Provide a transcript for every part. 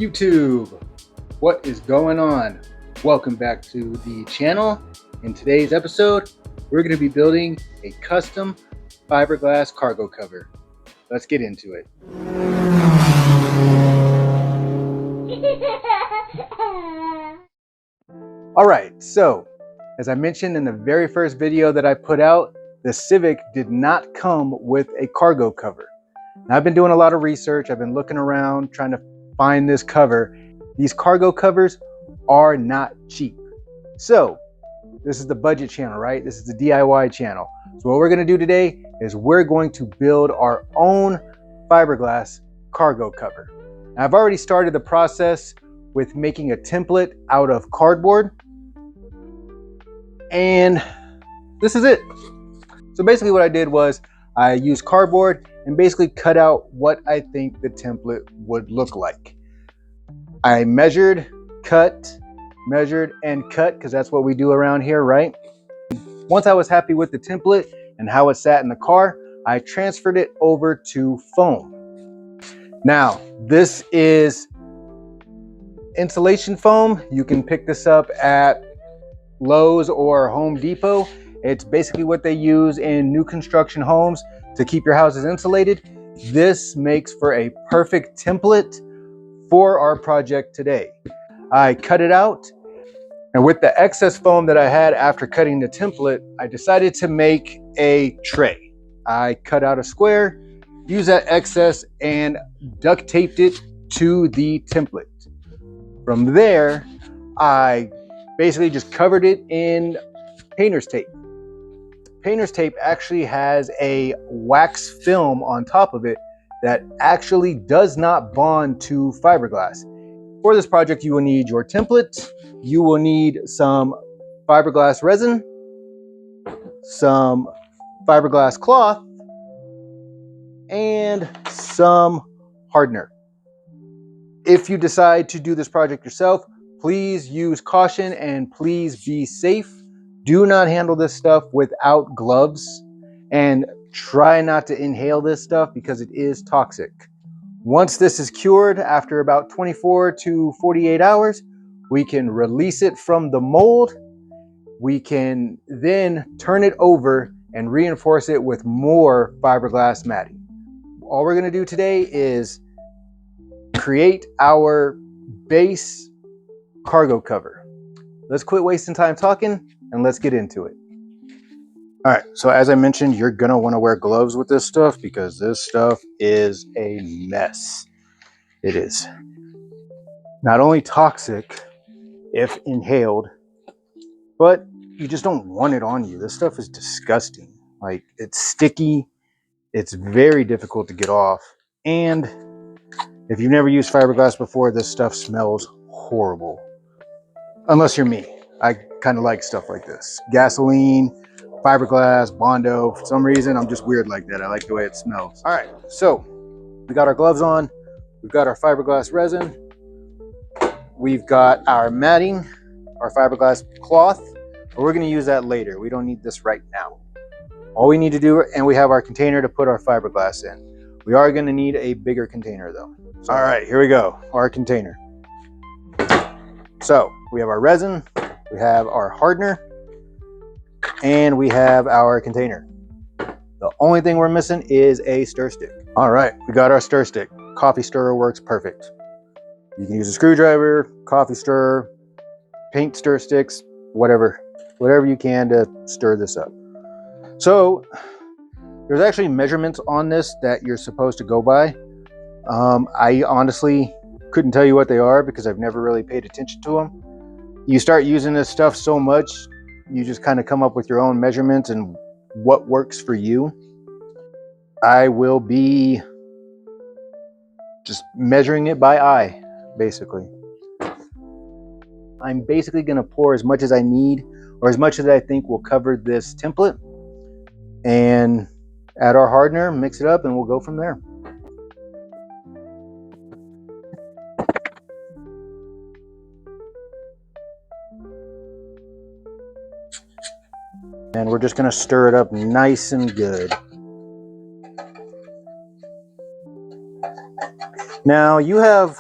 YouTube, what is going on? Welcome back to the channel. In today's episode, we're going to be building a custom fiberglass cargo cover. Let's get into it. All right, so as I mentioned in the very first video that I put out, the Civic did not come with a cargo cover. Now, I've been doing a lot of research. I've been looking around trying to find this cover. These cargo covers are not cheap. So this is the budget channel, right? This is the DIY channel. So what we're going to do today is we're going to build our own fiberglass cargo cover. Now, I've already started the process with making a template out of cardboard. And this is it. So basically what I did was I used cardboard and basically cut out what I think the template would look like. I measured, cut, and cut, because that's what we do around here, right? Once I was happy with the template and how it sat in the car, I transferred it over to foam. Now, this is insulation foam. You can pick this up at Lowe's or Home Depot. It's basically what they use in new construction homes to keep your houses insulated. This makes for a perfect template for our project today. I cut it out, and with the excess foam that I had after cutting the template, I decided to make a tray. I cut out a square, used that excess, and duct taped it to the template. From there, I basically just covered it in painter's tape. Painter's tape actually has a wax film on top of it that actually does not bond to fiberglass. For this project, you will need your template, you will need some fiberglass resin, some fiberglass cloth, and some hardener. If you decide to do this project yourself, please use caution and please be safe. Do not handle this stuff without gloves, and try not to inhale this stuff because it is toxic. Once this is cured, after about 24 to 48 hours, we can release it from the mold. We can then turn it over and reinforce it with more fiberglass matting. All we're going to do today is create our base cargo cover. Let's quit wasting time talking and let's get into it. All right, so as I mentioned, you're gonna wanna wear gloves with this stuff because this stuff is a mess. It is not only toxic if inhaled, but you just don't want it on you. This stuff is disgusting. Like, it's sticky, it's very difficult to get off. And if you've never used fiberglass before, this stuff smells horrible. Unless you're me. I kind of like stuff like this. Gasoline, fiberglass, Bondo. For some reason, I'm just weird like that. I like the way it smells. All right, so we got our gloves on. We've got our fiberglass resin. We've got our matting, our fiberglass cloth. But we're going to use that later. We don't need this right now. All we need to do, and we have our container to put our fiberglass in. We are going to need a bigger container though. So, all right, here we go. Our container. So we have our resin, we have our hardener, and we have our container. The only thing we're missing is a stir stick. All right, we got our stir stick. Coffee stirrer works perfect. You can use a screwdriver, coffee stirrer, paint stir sticks, whatever you can to stir this up. So there's actually measurements on this that you're supposed to go by. I honestly couldn't tell you what they are because I've never really paid attention to them. You start using this stuff so much, you just kind of come up with your own measurements and what works for you. I will be just measuring it by eye, basically. I'm basically going to pour as much as I need, or as much as I think will cover this template, and add our hardener, mix it up, and we'll go from there. And we're just going to stir it up nice and good. Now you have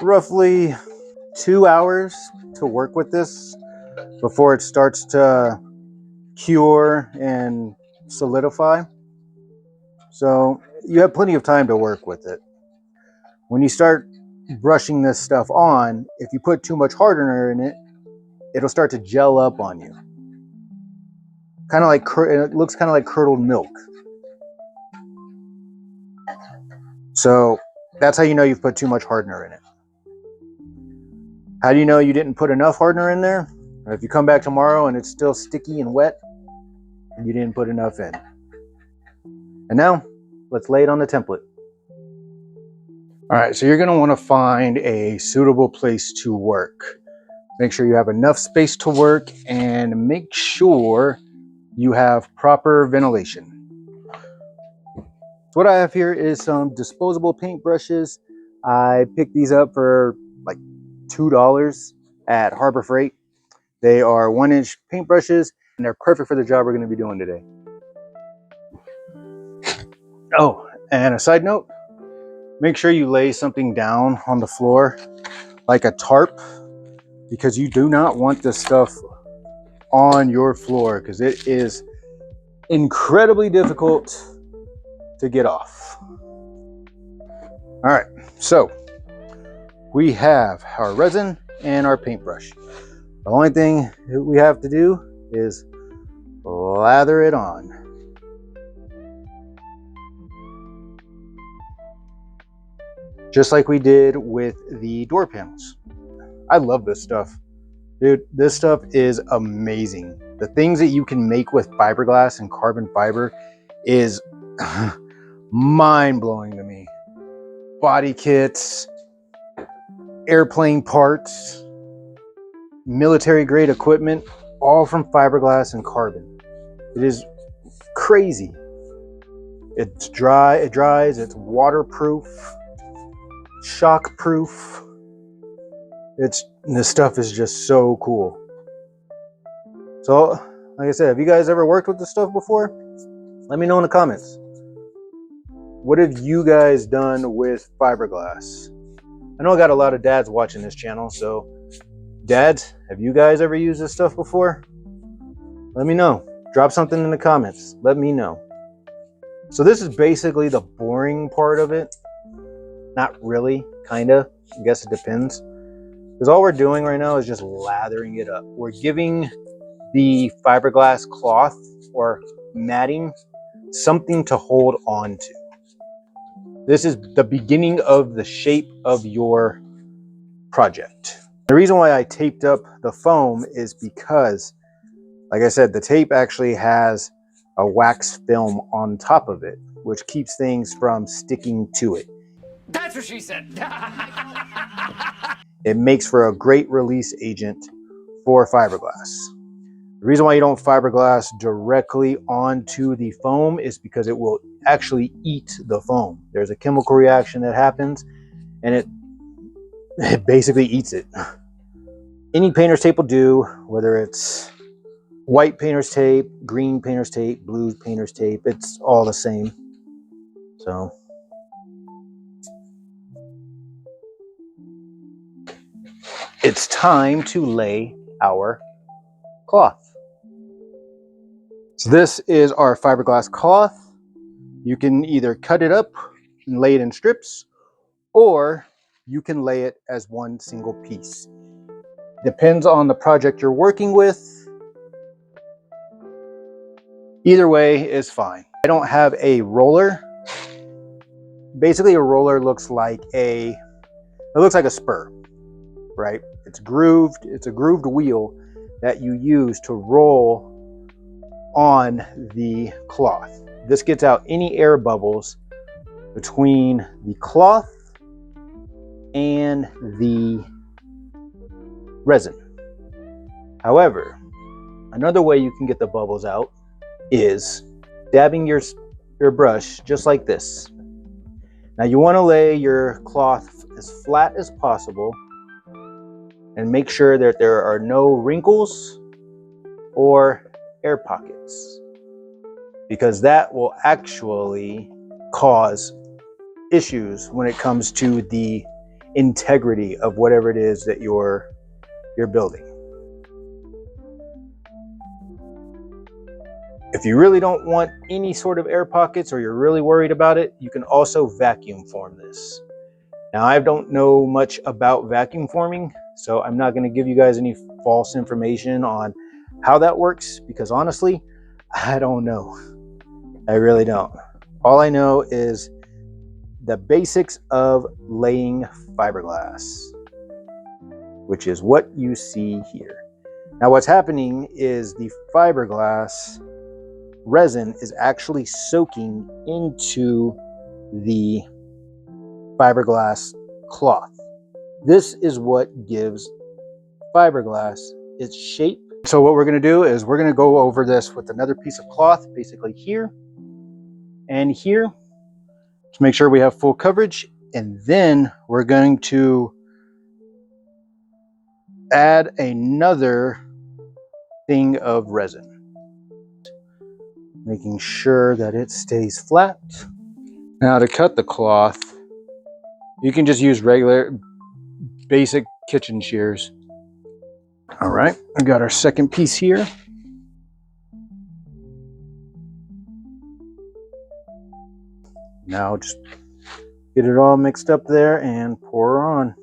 roughly 2 hours to work with this before it starts to cure and solidify. So you have plenty of time to work with it. When you start brushing this stuff on, if you put too much hardener in it, it'll start to gel up on you. Kind of like, it looks kind of like curdled milk. So that's how you know you've put too much hardener in it. How do you know you didn't put enough hardener in there? Or if you come back tomorrow and it's still sticky and wet, you didn't put enough in. And now, let's lay it on the template. All right, so you're gonna wanna find a suitable place to work. Make sure you have enough space to work and make sure you have proper ventilation. So what I have here is some disposable paint brushes. I picked these up for like $2 at Harbor Freight. They are 1-inch paint brushes and they're perfect for the job we're going to be doing today. Oh, and a side note, make sure you lay something down on the floor like a tarp, because you do not want this stuff on your floor because it is incredibly difficult to get off. All right, so we have our resin and our paintbrush. The only thing that we have to do is lather it on. Just like we did with the door panels. I love this stuff. Dude, this stuff is amazing. The things that you can make with fiberglass and carbon fiber is mind-blowing to me. Body kits, airplane parts, military grade equipment, all from fiberglass and carbon. It is crazy. It's dry, it dries, it's waterproof, shockproof. This stuff is just so cool. So, like I said, have you guys ever worked with this stuff before? Let me know in the comments. What have you guys done with fiberglass? I know I got a lot of dads watching this channel, so dads, have you guys ever used this stuff before? Let me know. Drop something in the comments. Let me know. So this is basically the boring part of it. Not really, kinda. I guess it depends. Because all we're doing right now is just lathering it up. We're giving the fiberglass cloth or matting something to hold on to. This is the beginning of the shape of your project. The reason why I taped up the foam is because, like I said, the tape actually has a wax film on top of it, which keeps things from sticking to it. That's what she said. It makes for a great release agent for fiberglass. The reason why you don't fiberglass directly onto the foam is because it will actually eat the foam. There's a chemical reaction that happens and it basically eats it. Any painter's tape will do, whether it's white painter's tape, green painter's tape, blue painter's tape, it's all the same. So it's time to lay our cloth. So this is our fiberglass cloth. You can either cut it up and lay it in strips, or you can lay it as one single piece. Depends on the project you're working with. Either way is fine. I don't have a roller. Basically, a roller looks like a spur, right? It's grooved. It's a grooved wheel that you use to roll on the cloth. This gets out any air bubbles between the cloth and the resin. However, another way you can get the bubbles out is dabbing your brush just like this. Now you want to lay your cloth as flat as possible and make sure that there are no wrinkles or air pockets, because that will actually cause issues when it comes to the integrity of whatever it is that you're building. If you really don't want any sort of air pockets or you're really worried about it, you can also vacuum form this. Now, I don't know much about vacuum forming, so I'm not going to give you guys any false information on how that works, because honestly, I don't know. I really don't. All I know is the basics of laying fiberglass, which is what you see here. Now, what's happening is the fiberglass resin is actually soaking into the fiberglass cloth. This is what gives fiberglass its shape. So what we're going to do is we're going to go over this with another piece of cloth, basically here and here, to make sure we have full coverage. And then we're going to add another thing of resin, making sure that it stays flat. Now, to cut the cloth, you can just use regular basic kitchen shears. All right, we got our second piece here. Now just get it all mixed up there and pour on.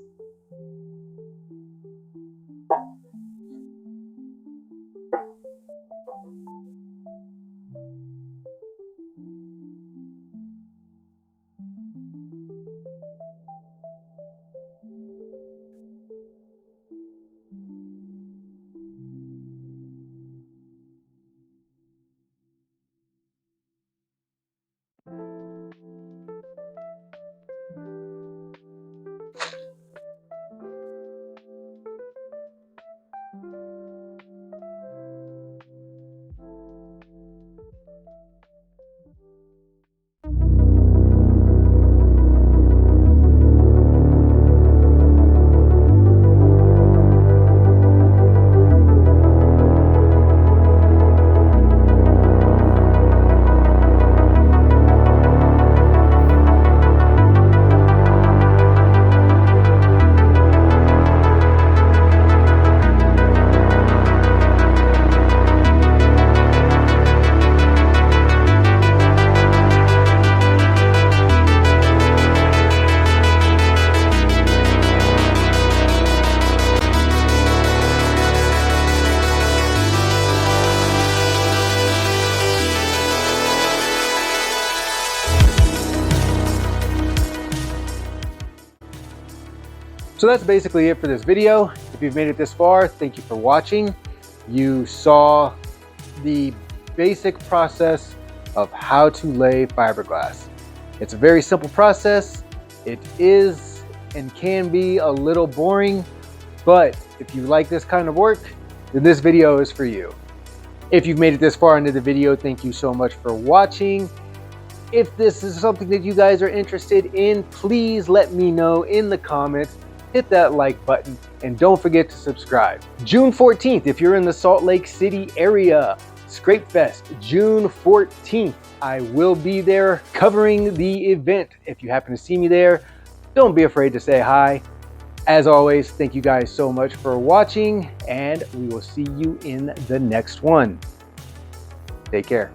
So that's basically it for this video. If you've made it this far, thank you for watching. You saw the basic process of how to lay fiberglass. It's a very simple process. It is and can be a little boring, but if you like this kind of work, then this video is for you. If you've made it this far into the video, thank you so much for watching. If this is something that you guys are interested in, please let me know in the comments. Hit that like button and don't forget to subscribe. June 14th, if you're in the Salt Lake City area, Scrape Fest, June 14th. I will be there covering the event. If you happen to see me there, don't be afraid to say hi. As always, thank you guys so much for watching, and we will see you in the next one. Take care.